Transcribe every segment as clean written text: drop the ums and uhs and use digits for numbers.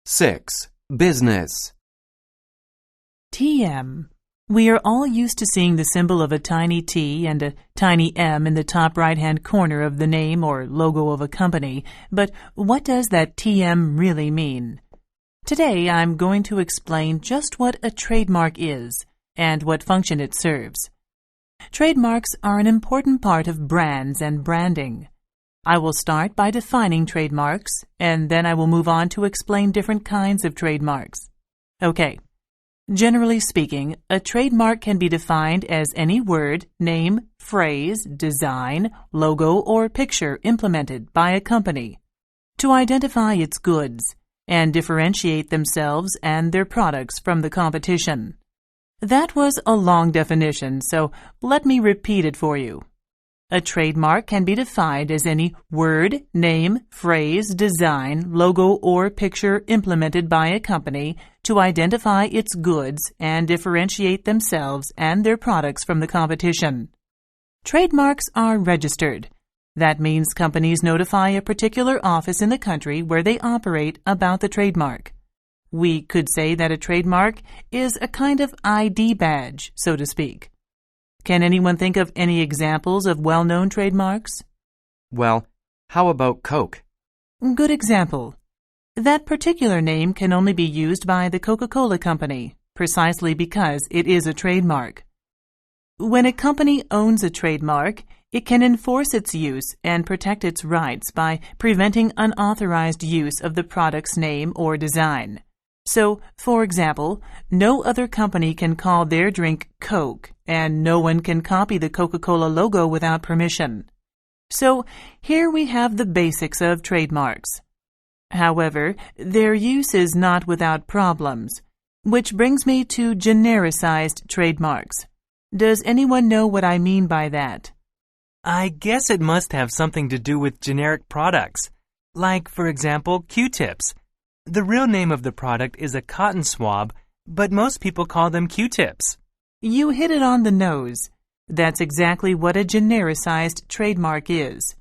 6. Business. TM. We are all used to seeing the symbol of a tiny T and a tiny M in the top right-hand corner of the name or logo of a company, but what does that TM really mean? Today I'm going to explain just what a trademark is and what function it serves. Trademarks are an important part of brands and branding. I will start by defining trademarks, and then I will move on to explain different kinds of trademarks. Okay. Generally speaking, a trademark can be defined as any word, name, phrase, design, logo, or picture implemented by a company to identify its goods and differentiate themselves and their products from the competition. That was a long definition, so let me repeat it for you. A trademark can be defined as any word, name, phrase, design, logo, or picture implemented by a company to identify its goods and differentiate themselves and their products from the competition. Trademarks are registered. That means companies notify a particular office in the country where they operate about the trademark. We could say that a trademark is a kind of ID badge, so to speak. Can anyone think of any examples of well-known trademarks? Well, how about Coke? Good example. That particular name can only be used by the Coca-Cola Company, precisely because it is a trademark. When a company owns a trademark, it can enforce its use and protect its rights by preventing unauthorized use of the product's name or design. So, for example, no other company can call their drink Coke, and no one can copy the Coca-Cola logo without permission. So, here we have the basics of trademarks. However, their use is not without problems, which brings me to genericized trademarks. Does anyone know what I mean by that? I guess it must have something to do with generic products, like, for example, Q-tips. The real name of the product is a cotton swab, but most people call them Q-tips. You hit it on the nose. That's exactly what a genericized trademark is.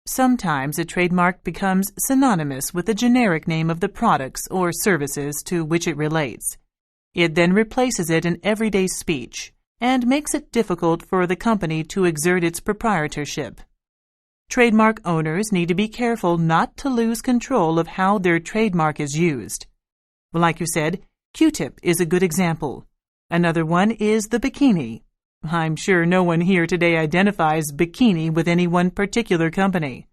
Sometimes a trademark becomes synonymous with the generic name of the products or services to which it relates. It then replaces it in everyday speech and makes it difficult for the company to exert its proprietorship. Trademark owners need to be careful not to lose control of how their trademark is used. Like you said, Q-tip is a good example. Another one is the bikini. I'm sure no one here today identifies bikini with any one particular company.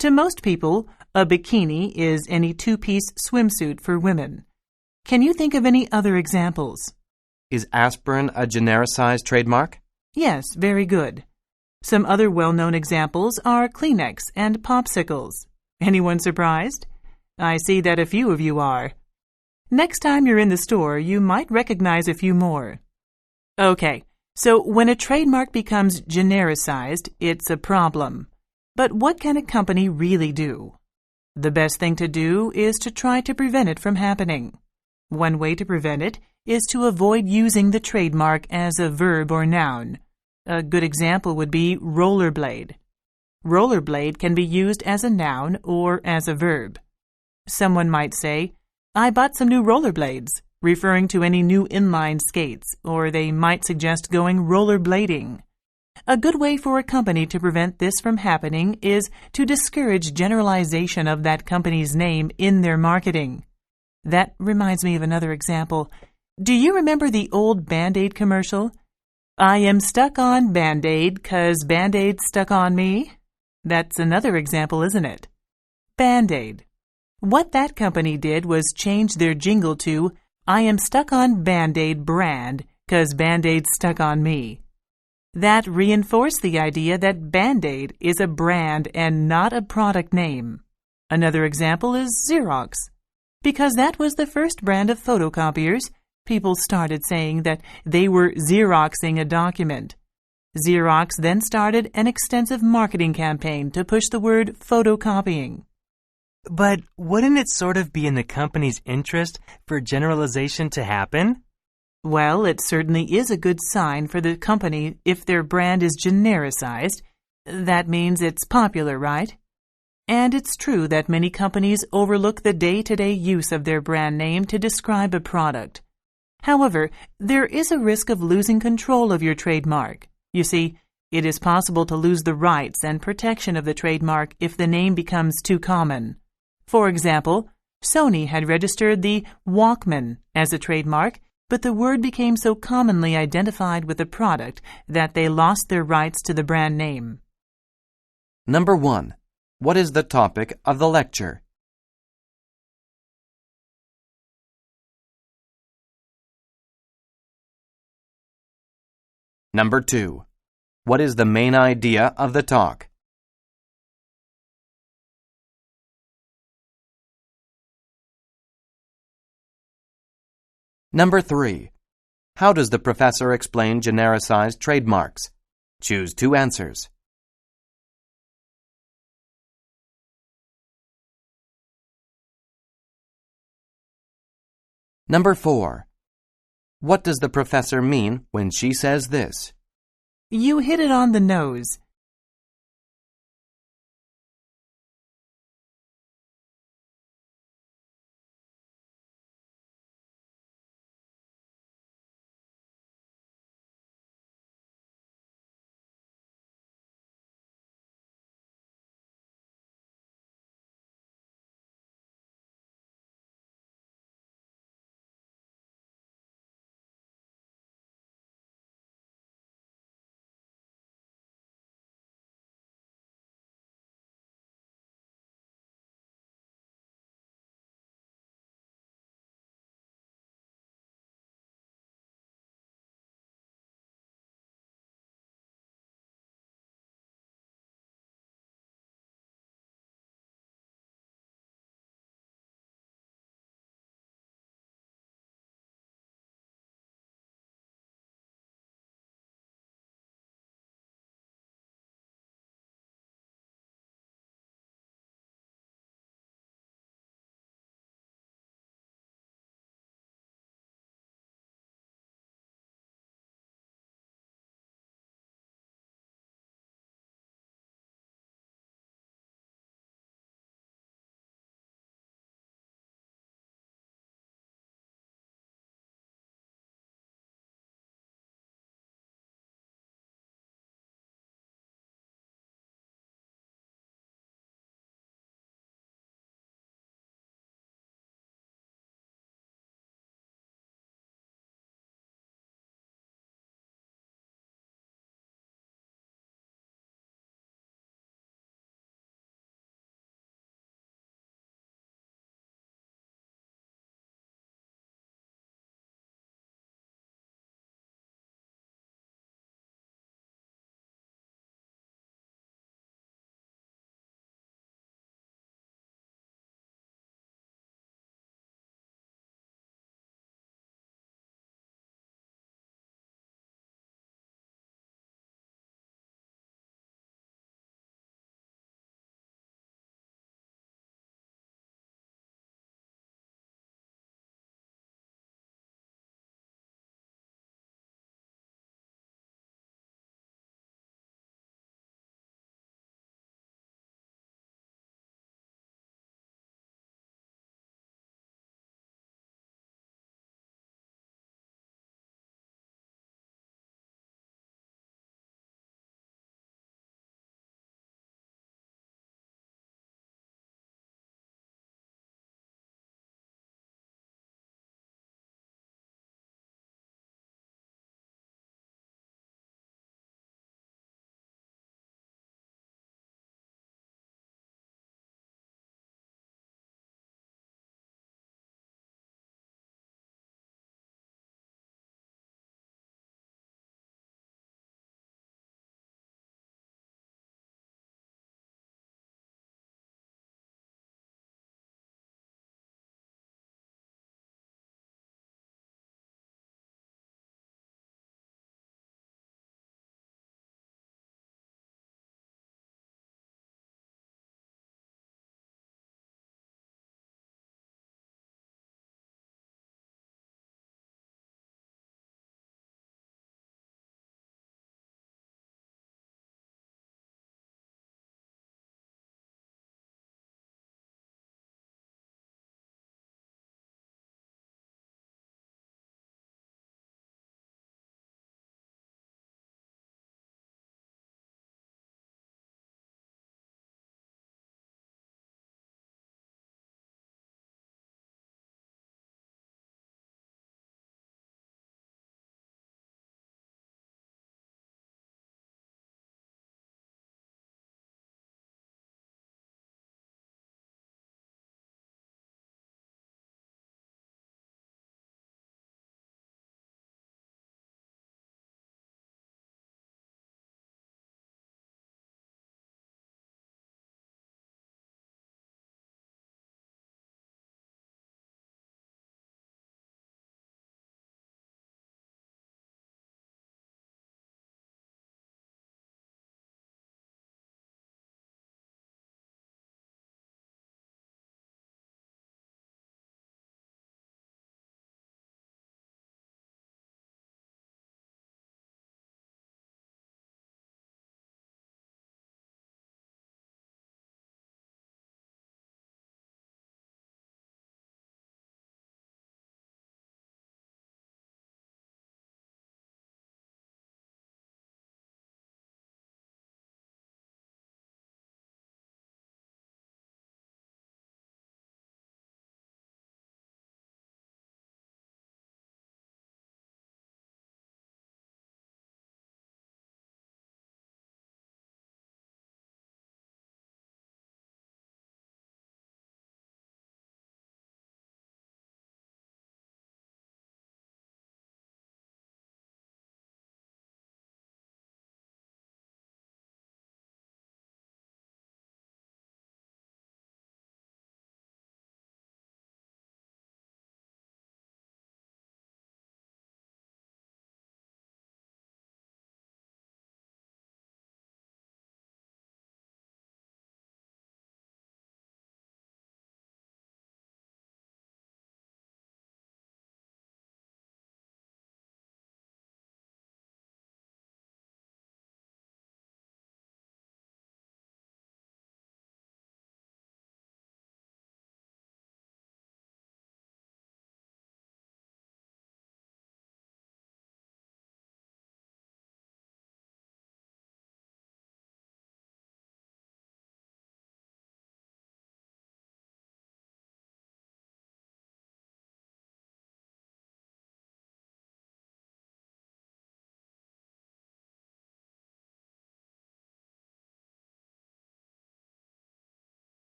To most people, a bikini is any two-piece swimsuit for women. Can you think of any other examples? Is aspirin a genericized trademark? Yes, very good. Some other well-known examples are Kleenex and popsicles. Anyone surprised? I see that a few of you are. Next time you're in the store, you might recognize a few more. Okay, so when a trademark becomes genericized, it's a problem. But what can a company really do? The best thing to do is to try to prevent it from happening. One way to prevent it is to avoid using the trademark as a verb or noun. A good example would be rollerblade. Rollerblade can be used as a noun or as a verb. Someone might say, I bought some new rollerblades, referring to any new inline skates, or they might suggest going rollerblading. A good way for a company to prevent this from happening is to discourage generalization of that company's name in their marketing. That reminds me of another example. Do you remember the old Band-Aid commercial? I am stuck on Band-Aid 'cause Band-Aid stuck on me. That's another example, isn't it? Band-Aid. What that company did was change their jingle to, I am stuck on Band-Aid brand 'cause Band-Aid stuck on me. That reinforced the idea that Band-Aid is a brand and not a product name. Another example is Xerox. Because that was the first brand of photocopiers, people started saying that they were Xeroxing a document. Xerox then started an extensive marketing campaign to push the word photocopying. But wouldn't it sort of be in the company's interest for generalization to happen? Well, it certainly is a good sign for the company if their brand is genericized. That means it's popular, right? And it's true that many companies overlook the day-to-day use of their brand name to describe a product. However, there is a risk of losing control of your trademark. You see, it is possible to lose the rights and protection of the trademark if the name becomes too common. For example, Sony had registered the Walkman as a trademark, but the word became so commonly identified with the product that they lost their rights to the brand name. Number 1. What is the topic of the lecture? Number 2. What is the main idea of the talk? Number 3. How does the professor explain genericized trademarks? Choose 2 answers. Number 4. What does the professor mean when she says this? You hit it on the nose.